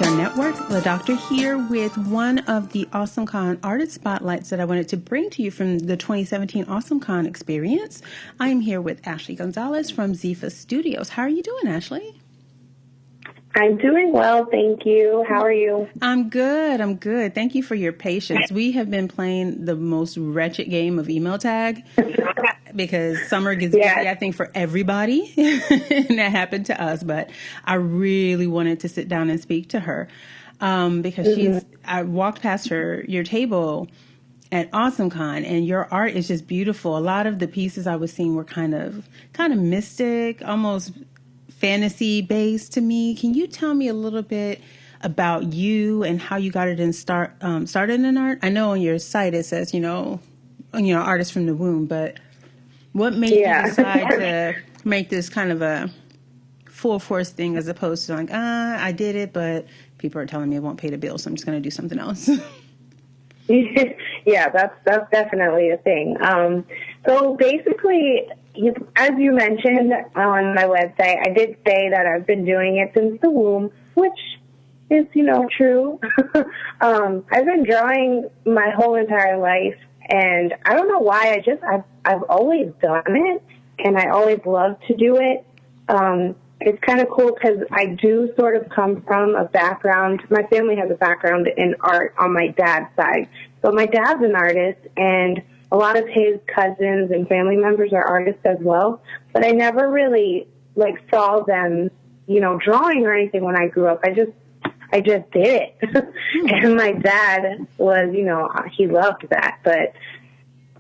Care Network. The Doctor here with one of the AwesomeCon artist spotlights that I wanted to bring to you from the 2017 AwesomeCon experience. I'm here with Ashley Gonzales from Zeefa Studios. How are you doing, Ashley? I'm doing well, thank you. How are you? I'm good. Thank you for your patience. We have been playing the most wretched game of email tag because summer gets busy, I think, for everybody. And that happened to us. But I really wanted to sit down and speak to her because I walked past your table at AwesomeCon, and your art is just beautiful. A lot of the pieces I was seeing were kind of mystic, almost fantasy based to me. Can you tell me a little bit about you and how you got it started in art? I know on your site it says, artist from the womb, but what made you decide to make this kind of a full force thing as opposed to like, I did it, but people are telling me it won't pay the bill, so I'm just going to do something else. Yeah, that's definitely a thing. So basically, as you mentioned on my website, I did say that I've been doing it since the womb, which is, true. I've been drawing my whole entire life, and I don't know why. I've always done it, and I always loved to do it. It's kind of cool because I do sort of come from a background. My family has a background in art on my dad's side. So my dad's an artist, and a lot of his cousins and family members are artists as well. But I never really, saw them, drawing or anything when I grew up. I just did it. And my dad was, he loved that. But,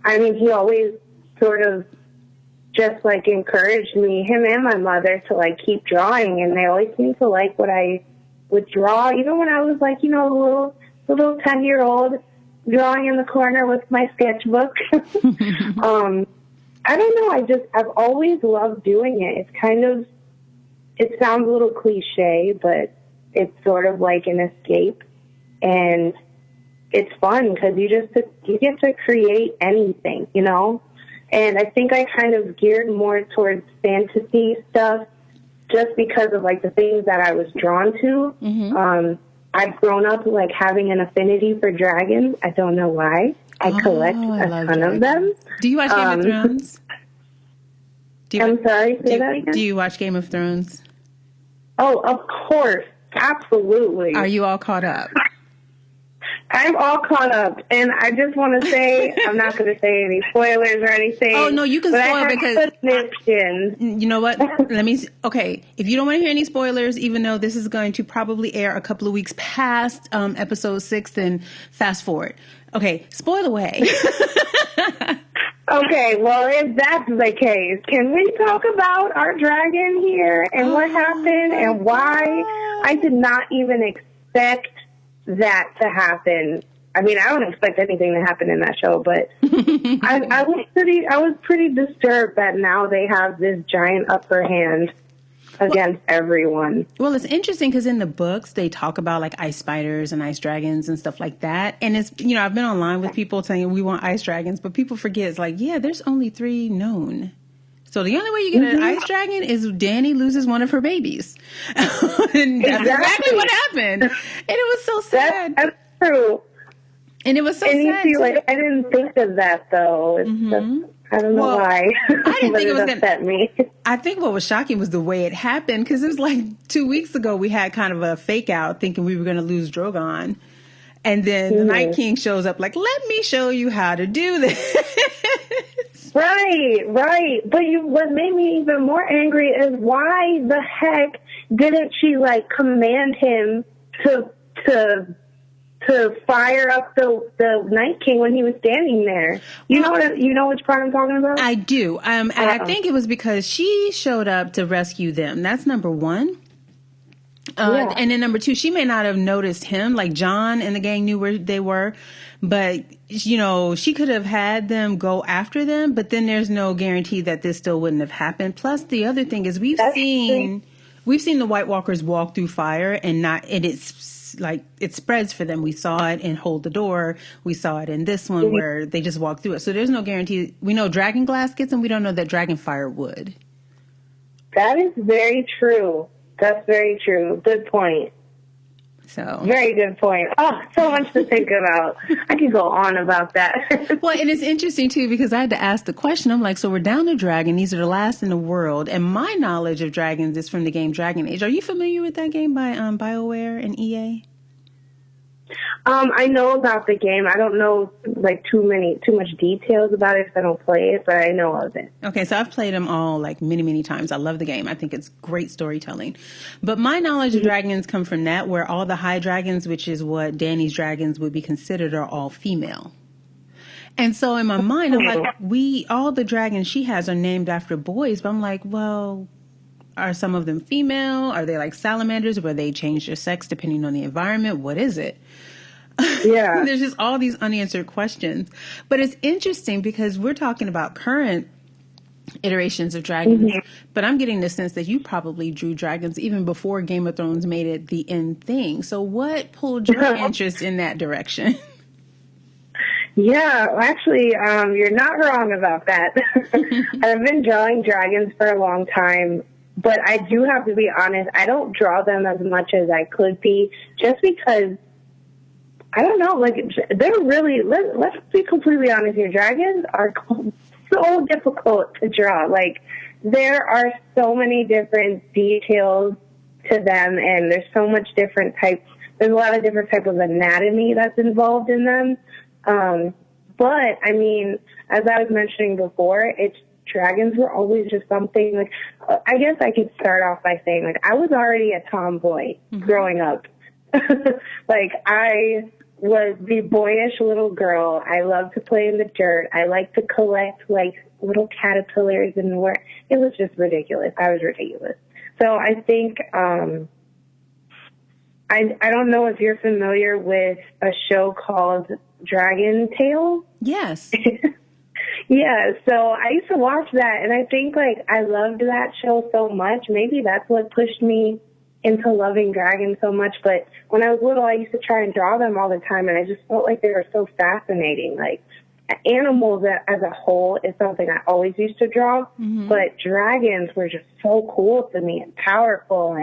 he always sort of just encouraged me, him and my mother, to keep drawing, and they always seemed to like what I would draw, even when I was a little 10-year-old drawing in the corner with my sketchbook. I don't know, I've always loved doing it. It sounds a little cliche, but it's sort of like an escape, and it's fun because you get to create anything, And I think I kind of geared more towards fantasy stuff just because of, the things that I was drawn to. Mm-hmm. I've grown up, having an affinity for dragons. I don't know why. I collect a ton of them. Do you watch Game of Thrones? I'm sorry, say that again? Do you watch Game of Thrones? Oh, of course. Absolutely. Are you all caught up? I'm all caught up, and I just want to say, I'm not going to say any spoilers or anything. Oh, no, you can spoil because... You know what? Okay, if you don't want to hear any spoilers, even though this is going to probably air a couple of weeks past episode 6, then fast forward. Okay, spoil away. Okay, well, if that's the case, can we talk about our dragon here and what happened and why? I did not even expect that to happen. I don't expect anything to happen in that show, but I was pretty disturbed that now they have this giant upper hand against everyone. Well, it's interesting because in the books they talk about ice spiders and ice dragons and stuff like that. And it's, I've been online with people saying we want ice dragons, but people forget it's there's only 3 known. So the only way you get an ice dragon is Dani loses one of her babies. And that's exactly what happened. And it was so sad. That's true. And it was so sad. You see, I didn't think of that, though. It's just, I don't know why. I didn't think it was going to upset me. I think what was shocking was the way it happened, because it was 2 weeks ago we had kind of a fake out thinking we were going to lose Drogon. And then the Night King shows up let me show you how to do this. Right. But what made me even more angry is why the heck didn't she command him to fire up the Night King when he was standing there? You know which part I'm talking about? I do. And I think it was because she showed up to rescue them. That's number one. And then number 2, she may not have noticed him, John and the gang knew where they were, but she could have had them go after them, but then there's no guarantee that this still wouldn't have happened. Plus the other thing is we've seen the White Walkers walk through fire and it's it spreads for them. We saw it in Hold the Door. We saw it in this one where they just walk through it. So there's no guarantee. We know dragon glass gets them. We don't know that dragon fire would. That is very true. That's very true. Good point. So very good point. Oh, so much to think about. I could go on about that. well, and it's interesting too because I had to ask the question. I'm like, so we're down to dragon. These are the last in the world, and my knowledge of dragons is from the game Dragon Age. Are you familiar with that game by BioWare and EA? I know about the game. I don't know like too much details about it because I don't play it, but I know of it. Okay, so I've played them all like many, many times. I love the game. I think it's great storytelling. But my knowledge of dragons come from that, where all the high dragons, which is what Danny's dragons would be considered, are all female. And so in my mind, I'm like, all the dragons she has are named after boys, but I'm like, well, are some of them female? Are they like salamanders where they change their sex depending on the environment? What is it? Yeah. There's just all these unanswered questions. But it's interesting because we're talking about current iterations of dragons, but I'm getting the sense that you probably drew dragons even before Game of Thrones made it the end thing. So what pulled your interest in that direction? Yeah, actually, you're not wrong about that. I've been drawing dragons for a long time, but I do have to be honest, I don't draw them as much as I could be, just because, I don't know, like, they're really, let's be completely honest here, dragons are so difficult to draw. Like, there are so many different details to them, and there's so much different types, there's a lot of different types of anatomy that's involved in them. But I mean, as I was mentioning before, dragons were always just something like, I guess I could start off by saying, like, I was already a tomboy growing up. Like, I was the boyish little girl. I loved to play in the dirt. I liked to collect, like, little caterpillars and it was just ridiculous. I was ridiculous. So I think, I don't know if you're familiar with a show called Dragon Tale. Yes. Yeah, so I used to watch that, and I think, like, I loved that show so much. Maybe that's what pushed me into loving dragons so much. But when I was little, I used to try and draw them all the time, and I just felt like they were so fascinating. Like, animals as a whole is something I always used to draw, but dragons were just so cool to me and powerful,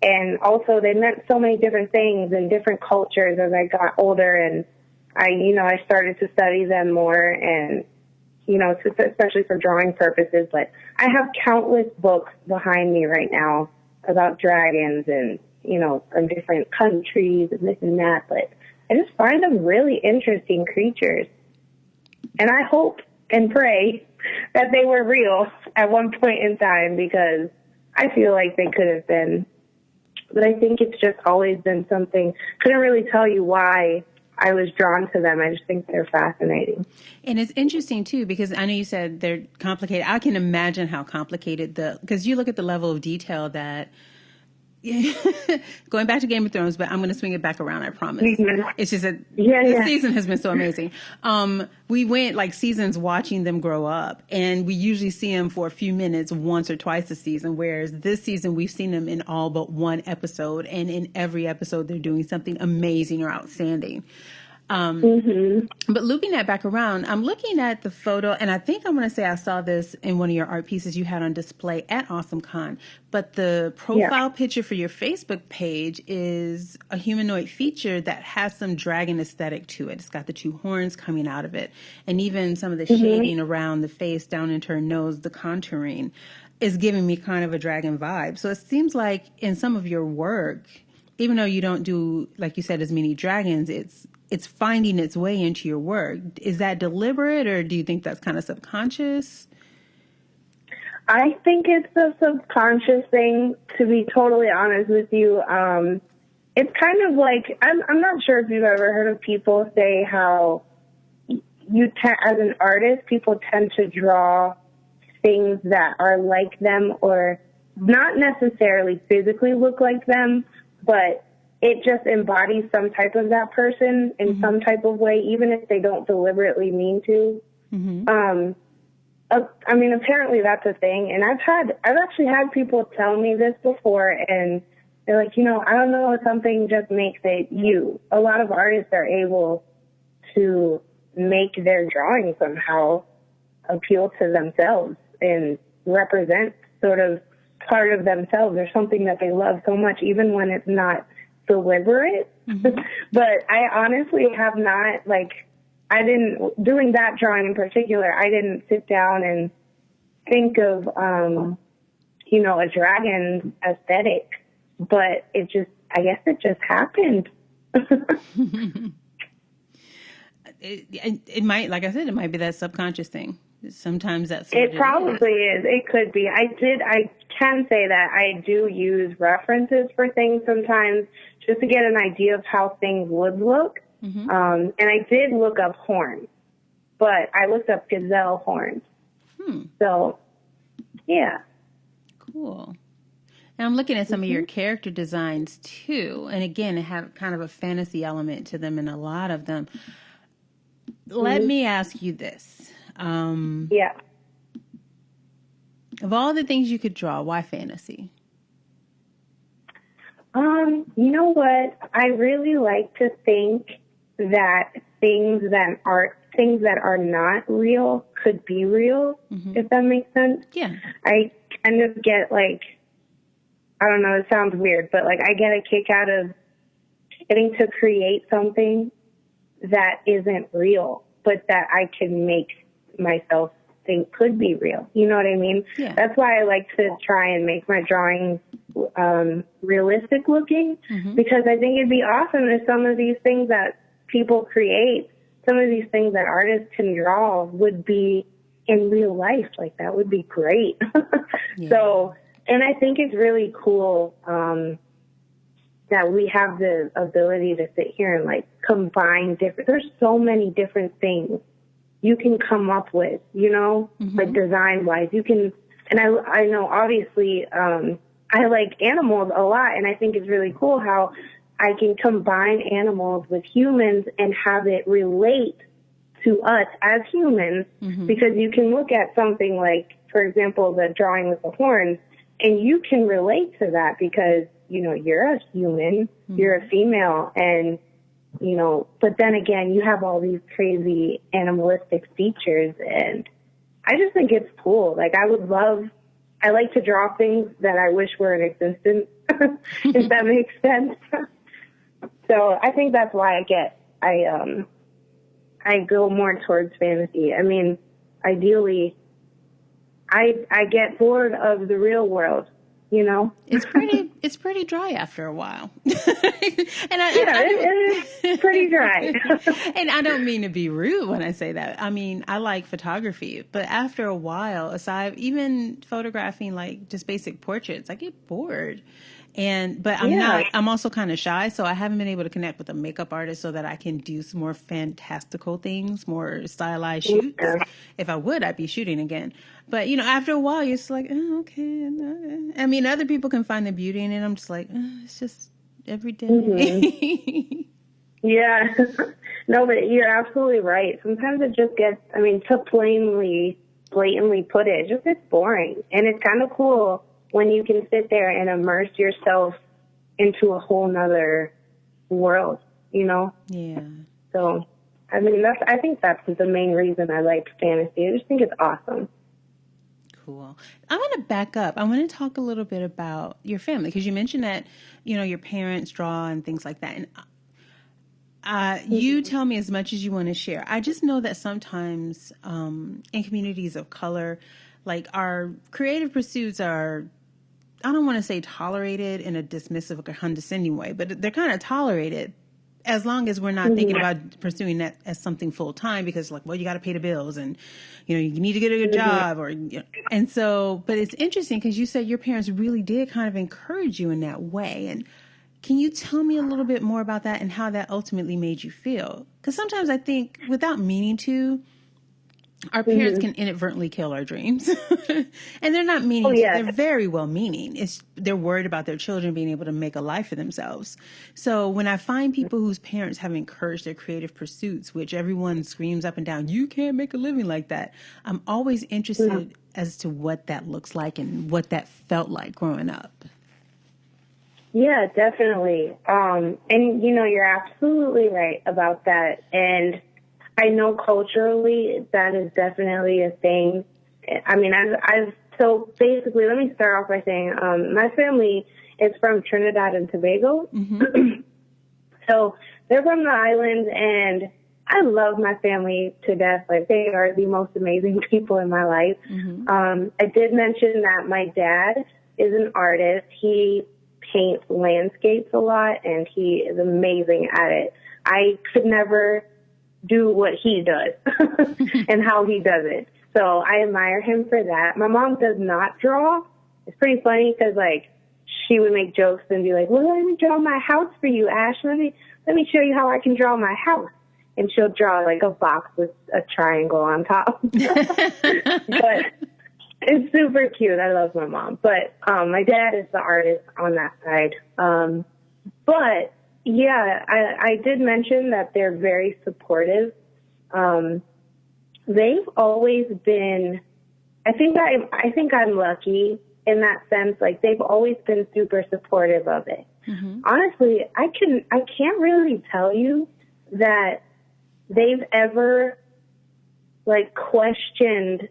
and also they meant so many different things in different cultures as I got older, and I started to study them more, and, especially for drawing purposes. But I have countless books behind me right now about dragons and, from different countries and this and that. But I just find them really interesting creatures. And I hope and pray that they were real at one point in time, because I feel like they could have been. But I think it's just always been something. Couldn't really tell you why I was drawn to them. I just think they're fascinating. And it's interesting too, because I know you said they're complicated. I can imagine how complicated because you look at the level of detail that, going back to Game of Thrones, but I'm going to swing it back around, I promise. It's just that this season has been so amazing. We went like seasons watching them grow up, and we usually see them for a few minutes once or twice a season, whereas this season we've seen them in all but one episode, and in every episode they're doing something amazing or outstanding. But looping that back around, I'm looking at the photo, and I think I'm going to say I saw this in one of your art pieces you had on display at AwesomeCon. But the profile picture for your Facebook page is a humanoid feature that has some dragon aesthetic to it. It's got the two horns coming out of it, and even some of the shading around the face down into her nose, the contouring, is giving me kind of a dragon vibe. So it seems like in some of your work, even though you don't do, like you said, as many dragons, it's finding its way into your work. Is that deliberate, or do you think that's kind of subconscious? I think it's a subconscious thing, to be totally honest with you. It's kind of like, I'm not sure if you've ever heard of people say how as an artist, people tend to draw things that are like them, or not necessarily physically look like them, but it just embodies some type of that person in some type of way, even if they don't deliberately mean to. I mean, apparently that's a thing. And I've actually had people tell me this before, and they're like, I don't know if something just makes it you. A lot of artists are able to make their drawing somehow appeal to themselves and represent sort of part of themselves or something that they love so much, even when it's not deliberate. Mm-hmm. But I honestly have not, like, doing that drawing in particular, I didn't sit down and think of, a dragon aesthetic, but I guess it just happened. It might, like I said, it might be that subconscious thing. Sometimes that's what It probably is. It could be. I can say that I do use references for things sometimes just to get an idea of how things would look. Mm-hmm. And I did look up horns, but I looked up gazelle horns. So, yeah. Cool. And I'm looking at some of your character designs too. And again, it have kind of a fantasy element to them in a lot of them. Let me ask you this. Yeah. Of all the things you could draw, why fantasy? You know what? I really like to think that things that are not real could be real, if that makes sense. Yeah. I kind of get like, I don't know, it sounds weird, but like I get a kick out of getting to create something that isn't real, but that I can make myself think could be real. You know what I mean? Yeah. That's why I like to try and make my drawings realistic looking, because I think it'd be awesome if some of these things that people create, some of these things that artists can draw would be in real life. Like, that would be great. Yeah. So, and I think it's really cool that we have the ability to sit here and like combine there's so many different things you can come up with, like design wise. You can, and I know obviously, I like animals a lot, and I think it's really cool how I can combine animals with humans and have it relate to us as humans, because you can look at something like, for example, the drawing with the horns, and you can relate to that because, you're a human, you're a female, and, but then again, you have all these crazy animalistic features, and I just think it's cool. Like, I like to draw things that I wish were in existence, if that makes sense. So I think that's why I go more towards fantasy. I mean, ideally, I get bored of the real world, It's pretty dry after a while. It's pretty dry. And I don't mean to be rude when I say that. I mean, I like photography, but after a while, aside even photographing like just basic portraits, I get bored. But I'm also kind of shy, so I haven't been able to connect with a makeup artist so that I can do some more fantastical things, more stylized shoots. Yeah. If I would, I'd be shooting again. But, after a while, you're just like, oh, okay. I mean, other people can find the beauty in it. I'm just like, it's just every day. Yeah. No, but you're absolutely right. Sometimes it just gets, to blatantly put it just gets boring. And it's kind of cool when you can sit there and immerse yourself into a whole nother world, Yeah. So, I think that's the main reason I like fantasy. I just think it's awesome. Cool. I want to back up. I want to talk a little bit about your family, because you mentioned that, your parents draw and things like that. And you tell me as much as you want to share. I just know that sometimes in communities of color, like, our creative pursuits are, I don't want to say tolerated in a dismissive or condescending way, but they're kind of tolerated as long as we're not thinking about pursuing that as something full time, because like, well, you got to pay the bills and, you need to get a good job and so, but it's interesting because you said your parents really did kind of encourage you in that way. And can you tell me a little bit more about that and how that ultimately made you feel? Because sometimes I think without meaning to, our parents can inadvertently kill our dreams. And they're not meaning to. They're very well meaning. They're worried about their children being able to make a life for themselves. So when I find people whose parents have encouraged their creative pursuits, which everyone screams up and down, you can't make a living like that, I'm always interested as to what that looks like and what that felt like growing up. Yeah, definitely. And, you're absolutely right about that. And I know culturally that is definitely a thing. So basically, let me start off by saying my family is from Trinidad and Tobago. So they're from the island, and I love my family to death. Like, they are the most amazing people in my life. I did mention that my dad is an artist. He paints landscapes a lot, and he is amazing at it. I could never do what he does and how he does it. So I admire him for that. My mom does not draw. It's pretty funny because, like, she would make jokes and be like, well, let me draw my house for you, Ash. Let me show you how I can draw my house. And she'll draw, like, a box with a triangle on top. But it's super cute. I love my mom. But my dad is the artist on that side. But, yeah, I did mention that they're very supportive. They've always been, I think I'm lucky in that sense. Like, they've always been super supportive of it. Honestly, I can't really tell you that they've ever, like, questioned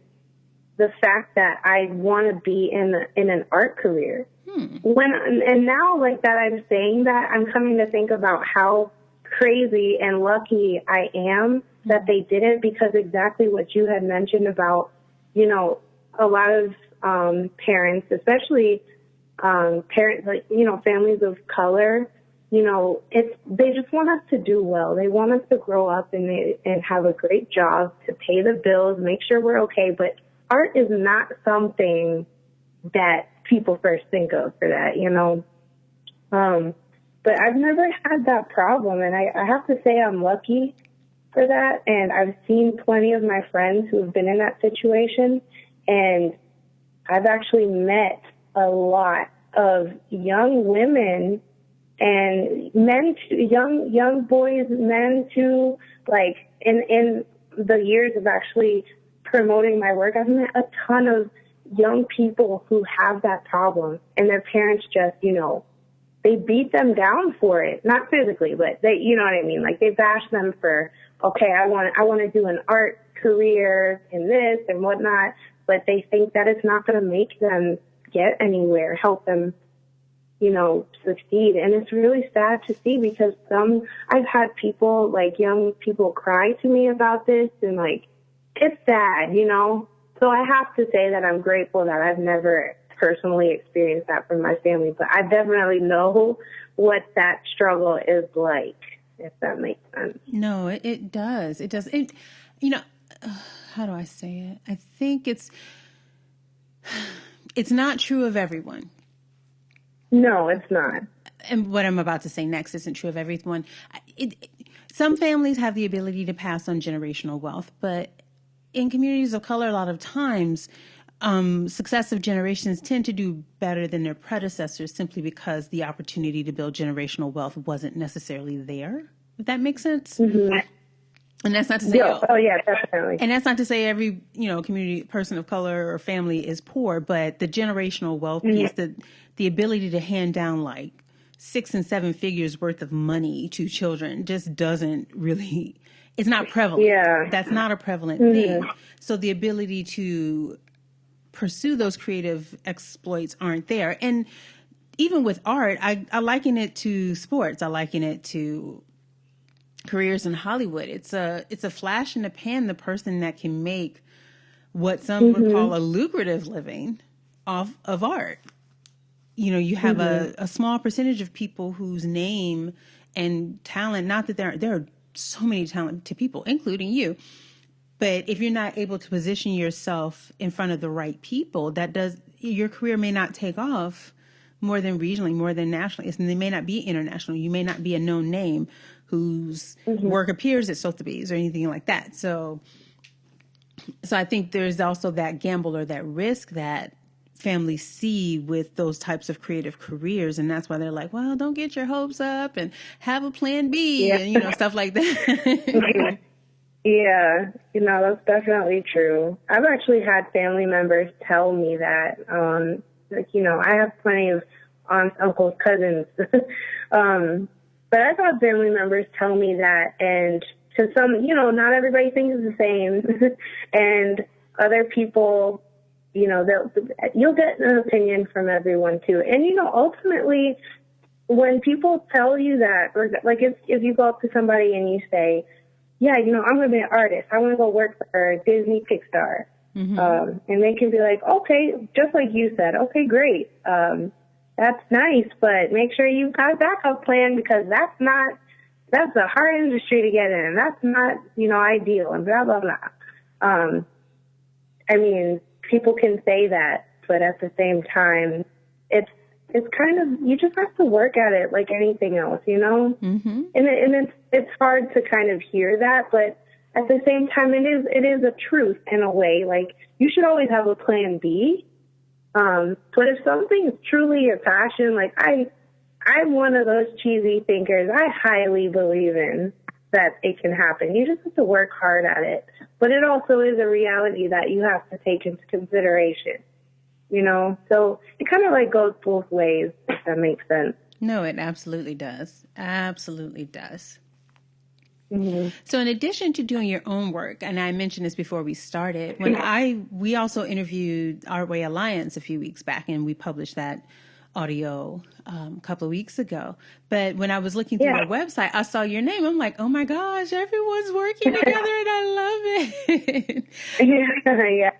the fact that I want to be in an art career. And now, like, that I'm saying that, I'm coming to think about how crazy and lucky I am that they didn't, because exactly what you had mentioned about, you know, a lot of parents, especially parents, like, you know, families of color, you know, they just want us to do well. They want us to grow up and have a great job, to pay the bills, make sure we're okay. But art is not something that people first think of for that, you know. But I've never had that problem, and I have to say I'm lucky for that. And I've seen plenty of my friends who have been in that situation, and I've actually met a lot of young women and men, young boys, men too, like, in the years of actually promoting my work, I've met a ton of young people who have that problem, and their parents just, you know, they beat them down for it. Not physically, but they, you know what I mean? Like, they bash them for, okay, I want to do an art career in this and whatnot, but they think that it's not going to make them get anywhere, help them, you know, succeed. And it's really sad to see, because I've had people, like, young people, cry to me about this, and, like, it's sad, you know? So I have to say that I'm grateful that I've never personally experienced that from my family, but I definitely know what that struggle is like, if that makes sense. No, it does. It does. You know, how do I say it? I think it's not true of everyone. No, it's not. And what I'm about to say next isn't true of everyone. Some families have the ability to pass on generational wealth, but in communities of color, a lot of times, successive generations tend to do better than their predecessors, simply because the opportunity to build generational wealth wasn't necessarily there. If that makes sense. And that's not to say, yeah, definitely. And that's not to say every, you know, community person of color or family is poor, but the generational wealth piece, the ability to hand down like 6 and 7 figures worth of money to children just doesn't really, it's not prevalent. Yeah. That's not a prevalent thing. So the ability to pursue those creative exploits aren't there. And even with art, I liken it to sports. I liken it to careers in Hollywood. It's a flash in the pan, the person that can make what some would call a lucrative living off of art. You know, you have a small percentage of people whose name and talent, not that there are so many talented people, including you, but if you're not able to position yourself in front of the right people, your career may not take off more than regionally, more than nationally. And they may not be international. You may not be a known name whose work appears at Sotheby's or anything like that. So I think there's also that gamble or that risk that families see with those types of creative careers. And that's why they're like, well, don't get your hopes up and have a plan B and, you know, stuff like that. Yeah, you know, that's definitely true. I've actually had family members tell me that, like, you know, I have plenty of aunts, uncles, cousins, but I've had family members tell me that, and to some, you know, not everybody thinks the same, and other people, you'll get an opinion from everyone too. And, ultimately, when people tell you that, or like if you go up to somebody and you say, yeah, I'm going to be an artist. I want to go work for Disney Pixar. Mm-hmm. And they can be like, okay, just like you said, okay, great. That's nice, but make sure you've got a backup plan because that's a hard industry to get in. That's not, ideal and blah, blah, blah. I mean, people can say that, but at the same time, it's kind of, you just have to work at it like anything else, Mm-hmm. And it's hard to kind of hear that, but at the same time, it is a truth in a way. Like, you should always have a plan B. But if something's truly your passion, like I'm one of those cheesy thinkers. I highly believe in that it can happen. You just have to work hard at it. But it also is a reality that you have to take into consideration, So it kind of like goes both ways, if that makes sense. No, it absolutely does. Absolutely does. Mm-hmm. So in addition to doing your own work, and I mentioned this before we started, we also interviewed Artway Alliance a few weeks back, and we published that audio a couple of weeks ago. But when I was looking through their website, I saw your name. I'm like, oh my gosh, everyone's working together, and I love it. Yeah.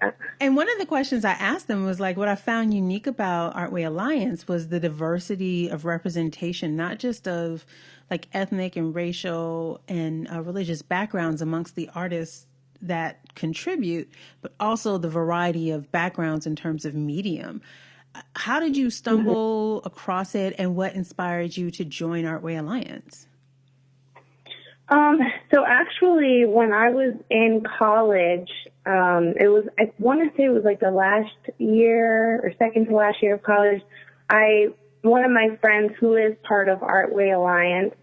And one of the questions I asked them was like, what I found unique about Artway Alliance was the diversity of representation, not just of like ethnic and racial and religious backgrounds amongst the artists that contribute, but also the variety of backgrounds in terms of medium. How did you stumble across it, and what inspired you to join Artway Alliance? So actually, when I was in college, I want to say it was like the last year or second to last year of college, one of my friends who is part of Artway Alliance,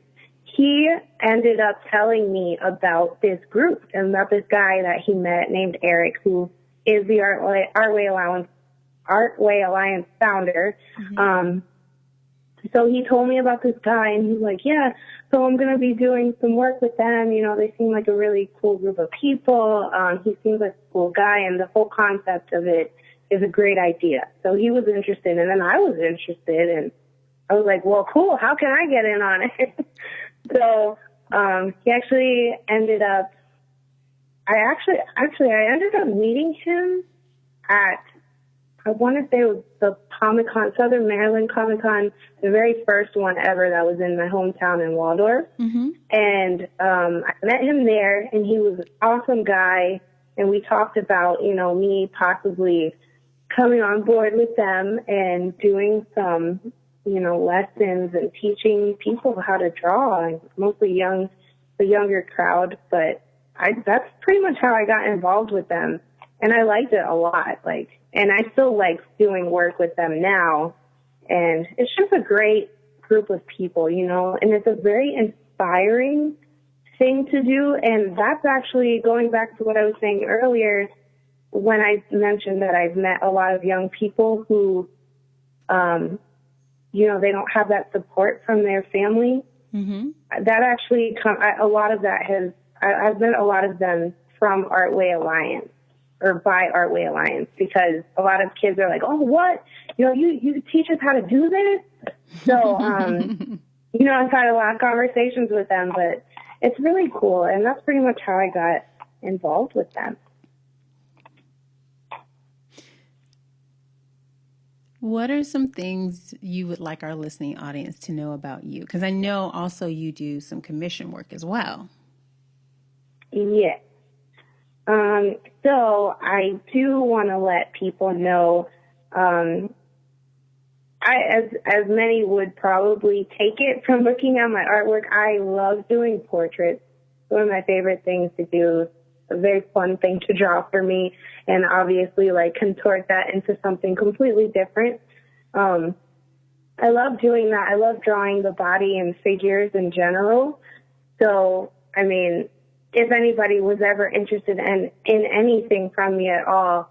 he ended up telling me about this group and about this guy that he met named Eric, who is the Artway Alliance founder. Mm-hmm. So he told me about this guy, and he's like, yeah, so I'm going to be doing some work with them. They seem like a really cool group of people. He seems like a cool guy, and the whole concept of it is a great idea. So he was interested, and then I was interested, and I was like, well, cool, how can I get in on it? So he actually ended up, I ended up meeting him at, I want to say it was the Comic-Con, Southern Maryland Comic-Con, the very first one ever that was in my hometown in Waldorf. Mm-hmm. And I met him there, and he was an awesome guy. And we talked about, me possibly coming on board with them and doing some, lessons and teaching people how to draw, and mostly the younger crowd. But that's pretty much how I got involved with them. And I liked it a lot. And I still like doing work with them now. And it's just a great group of people, and it's a very inspiring thing to do. And that's actually going back to what I was saying earlier when I mentioned that I've met a lot of young people who, they don't have that support from their family. Mm-hmm. That actually, a lot of that I've met a lot of them from Artway Alliance. Or by Artway Alliance, because a lot of kids are like, oh, what? You teach us how to do this? So, I've had a lot of conversations with them, but it's really cool. And that's pretty much how I got involved with them. What are some things you would like our listening audience to know about you? Because I know also you do some commission work as well. Yes. So I do want to let people know, as many would probably take it from looking at my artwork, I love doing portraits. It's one of my favorite things to do. It's a very fun thing to draw for me, and obviously contort that into something completely different. I love doing that. I love drawing the body and figures in general. So, I mean, if anybody was ever interested in anything from me at all,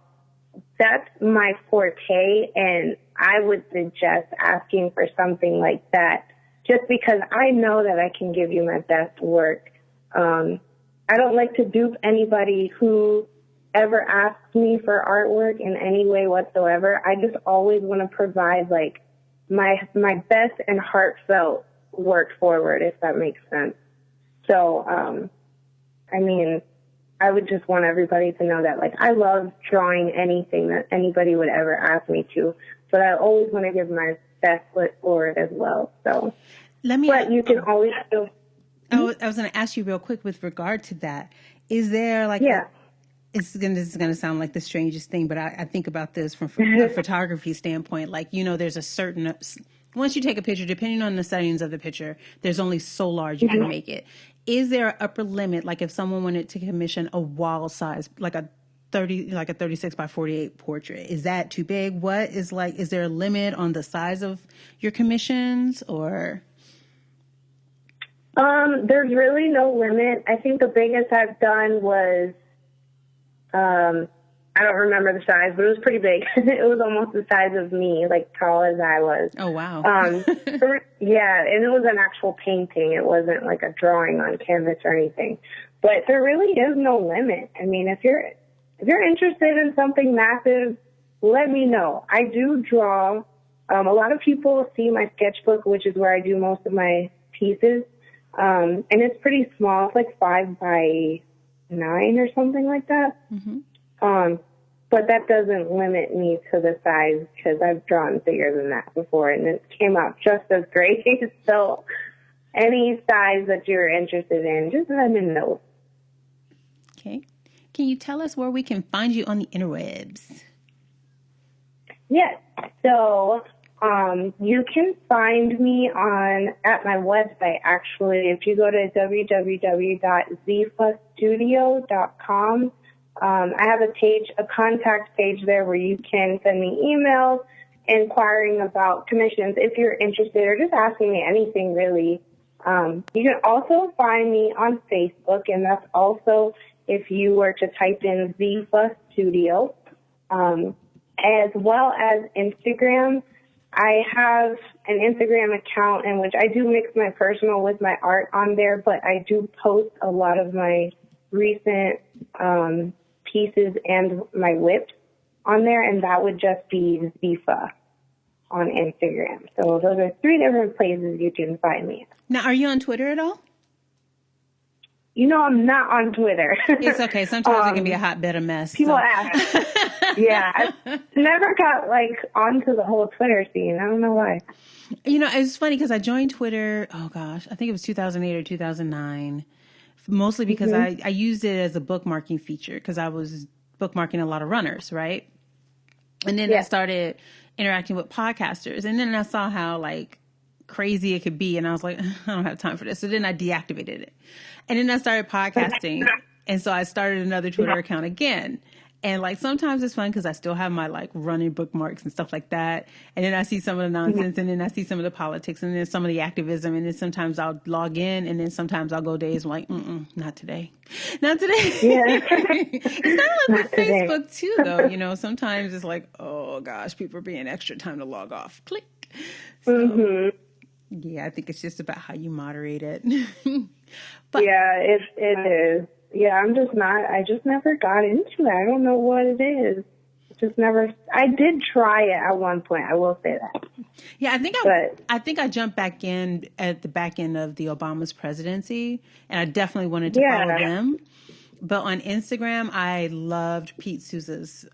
that's my forte, and I would suggest asking for something like that, just because I know that I can give you my best work. I don't like to dupe anybody who ever asks me for artwork in any way whatsoever, I just always want to provide like my best and heartfelt work forward, if that makes sense. So, I mean, I would just want everybody to know that, like, I love drawing anything that anybody would ever ask me to, but I always want to give my best foot forward as well. So, but you can always still. I was going to ask you real quick with regard to that. Is there like this is going to sound like the strangest thing, but I think about this from a photography standpoint. Like, you know, there's a certain, once you take a picture, depending on the settings of the picture, there's only so large you can make it. Is there an upper limit? Like if someone wanted to commission a wall size, like a 36 by 48 portrait, is that too big? Is there a limit on the size of your commissions or? There's really no limit. I think the biggest I've done was, I don't remember the size, but it was pretty big. It was almost the size of me, like tall as I was. Oh, wow. Yeah, and it was an actual painting. It wasn't like a drawing on canvas or anything. But there really is no limit. I mean, if you're interested in something massive, let me know. I do draw. A lot of people see my sketchbook, which is where I do most of my pieces. And it's pretty small. It's like 5 by 9 or something like that. Mm-hmm. But that doesn't limit me to the size because I've drawn bigger than that before and it came out just as great. So any size that you're interested in, just let me know. Okay. Can you tell us where we can find you on the interwebs? Yes. So you can find me at my website, actually. If you go to www.zeefastudio.com, I have a contact page there where you can send me emails inquiring about commissions if you're interested or just asking me anything really. You can also find me on Facebook, and that's also if you were to type in Zeefa Studio, as well as Instagram. I have an Instagram account in which I do mix my personal with my art on there, but I do post a lot of my recent pieces and my whips on there, and that would just be Zeefa on Instagram. So those are 3 different places you can find me. Now, are you on Twitter at all? You know, I'm not on Twitter. It's okay. Sometimes it can be a hotbed of mess. People ask. Yeah. I never got, onto the whole Twitter scene. I don't know why. You know, it's funny because I joined Twitter, I think it was 2008 or 2009, mostly because I used it as a bookmarking feature because I was bookmarking a lot of runners, right? And then I started interacting with podcasters. And then I saw how, crazy it could be. And I was like, I don't have time for this. So then I deactivated it. And then I started podcasting. And so I started another Twitter account again. And sometimes it's fun because I still have my running bookmarks and stuff like that. And then I see some of the nonsense and then I see some of the politics and then some of the activism. And then sometimes I'll log in and then sometimes I'll go days like, not today. Not today. Yeah. It's kind of like with Facebook too, though. You know, sometimes it's like, oh gosh, people are being extra time to log off. Click. So, yeah, I think it's just about how you moderate it. But yeah, it is. Yeah, I just never got into it. I don't know what it is. I did try it at one point. I will say that. Yeah, I think I jumped back in at the back end of the Obama's presidency, and I definitely wanted to follow them. But on Instagram, I loved Pete Souza's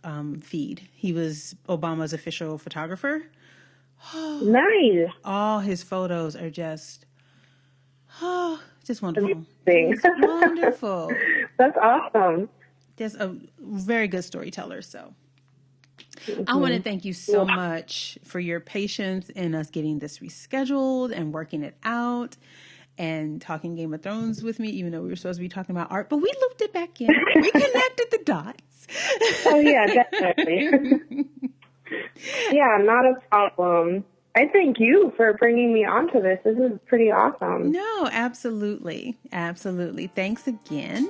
feed. He was Obama's official photographer. Nice. All his photos are just wonderful. It's wonderful. That's awesome. Just a very good storyteller. So I want to thank you so much for your patience in us getting this rescheduled and working it out and talking Game of Thrones with me, even though we were supposed to be talking about art, but we looped it back in. We connected the dots. Oh yeah, definitely. Yeah, not a problem. I thank you for bringing me onto this. This is pretty awesome. No, absolutely. Absolutely. Thanks again.